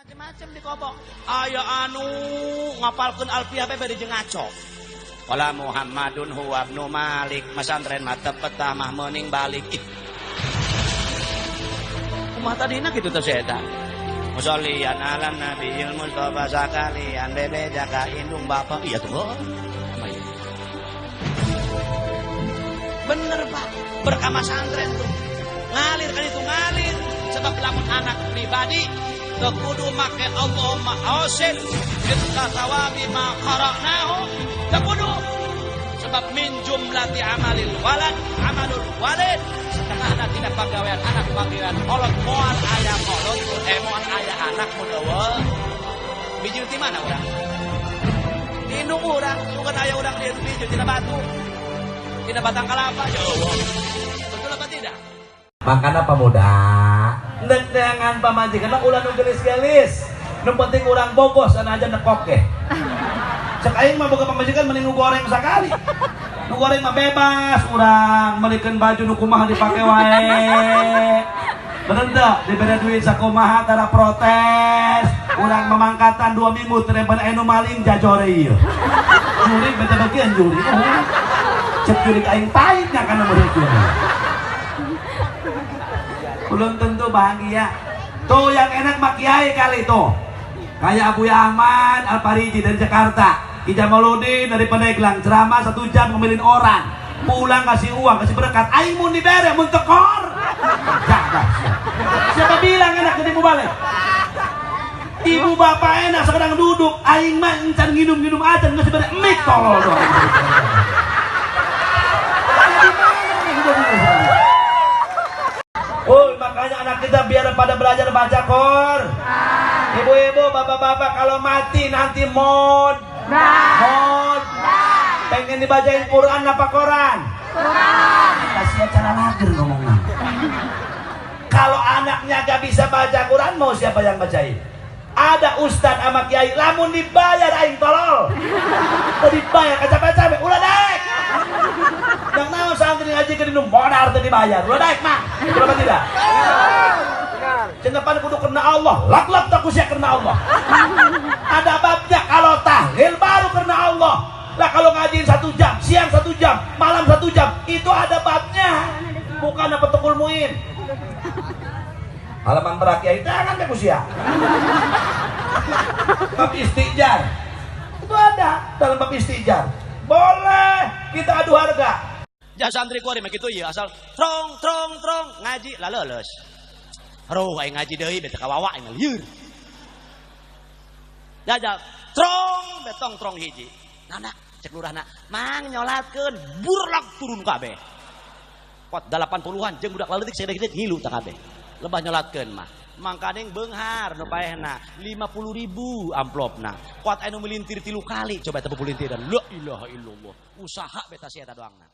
macam-macam di kobok. Aya anu ngapalkeun alfiah be bari jeung ngaco. Qala Muhammadun huwa ibnu Malik, masantren mah teu petah mah meuning balik. Kumaha tadina kitu teh eta. Musollian ala nabiyil mustofa sakalian bebe jaga indung bapak. Iya tuh. Bener Pak, berkah santren tuh. Ngalir kan itu ngalir. Sebab lamun anak pribadi teu kudu make Allahumma ausil kita tawabi ma qara'nahu teu kudu. Sebab min jumlati amalil walad amalul walid. Setengahna tina pagawean anak pagawean kolot moal aya kolot moal aya anak mun eueuh. Biji ti mana urang? Di indung urang, bukan aya urang di biji tina batu. Tina batang kalapa ya Allah. Betul apa tidak? Makana pemuda nek dengan pamajikan ulah nu gelis-gelis. Nu penting urang bogos anu aja nekok ge. Cek aing mah boga pamajikan mending nu goreng sakali. Nu goreng mah bebas urang meulikeun baju nu kumaha dipake wae. Bener teu? Dibere duit sakumaha tara protes. Urang memangkatan 2 minggu terempan anu maling jajore ieu. Juri bete bagian juri. Cek juri aing pahitnya kana begitu. Belum tentu bahagia. Tuh yang enak mah kiai kali tuh. Kayak Abu Ahmad Al-Fariji dari Jakarta, Ki Jamaluddin dari Pandeglang, ceramah 1 jam ngomelin orang. Pulang kasih uang, kasih berkat. Aing mun dibere mun tekor. Jagas. Siapa bilang enak jadi balik? Ibu bapak enak sedang duduk. Aing mah encan nginum-nginum aja ngasih bere mik tolol doang. Oh, makanya anak kita biar pada belajar baca Qor. Ibu-ibu, bapak-bapak kalau mati nanti mod. Pengen dibacain Quran apa koran? Quran. Kasih cara lager ngomongnya. Kalau anaknya gak bisa baca Quran, mau siapa yang bacain? Ada ustad sama kiai, lamun dibayar aing tolol. Tadi dibayar capek-capek, ulah naik. Yang naon santri ngaji ke dinum modal teu dibayar. Ulah naik mah. Betul apa tidak? Benar. Cendepan kudu kena Allah, lak-lak tak kusia kena Allah. Ada babnya kalau tahlil baru kena Allah. Lah kalau ngajiin 1 jam, siang 1 jam, malam 1 jam, itu ada babnya. Bukan apa tukul muin. Halaman berakhir itu jangan ke kusia. Bab istijar. Itu ada dalam bab istijar. Boleh kita adu harga. Ja santri ku ari mah kitu ieu asal trong ngaji lah leuleus. Aduh aing ngaji deui beta kawawa aing lieur. Ja trong hiji. Nana cek lurahna mang nyolatkeun burlak turun kabeh. Pot 80-an jeung budak leutik sedek-sedek ngilu tah kabeh. Lebah nyolatkeun mah. Mangkadeng beunghar nu paehna 50.000 amplopna. Kuat anu melintir 3 kali coba teu pulintiran. La ilaha illallah. Usaha beta sia eta doangna.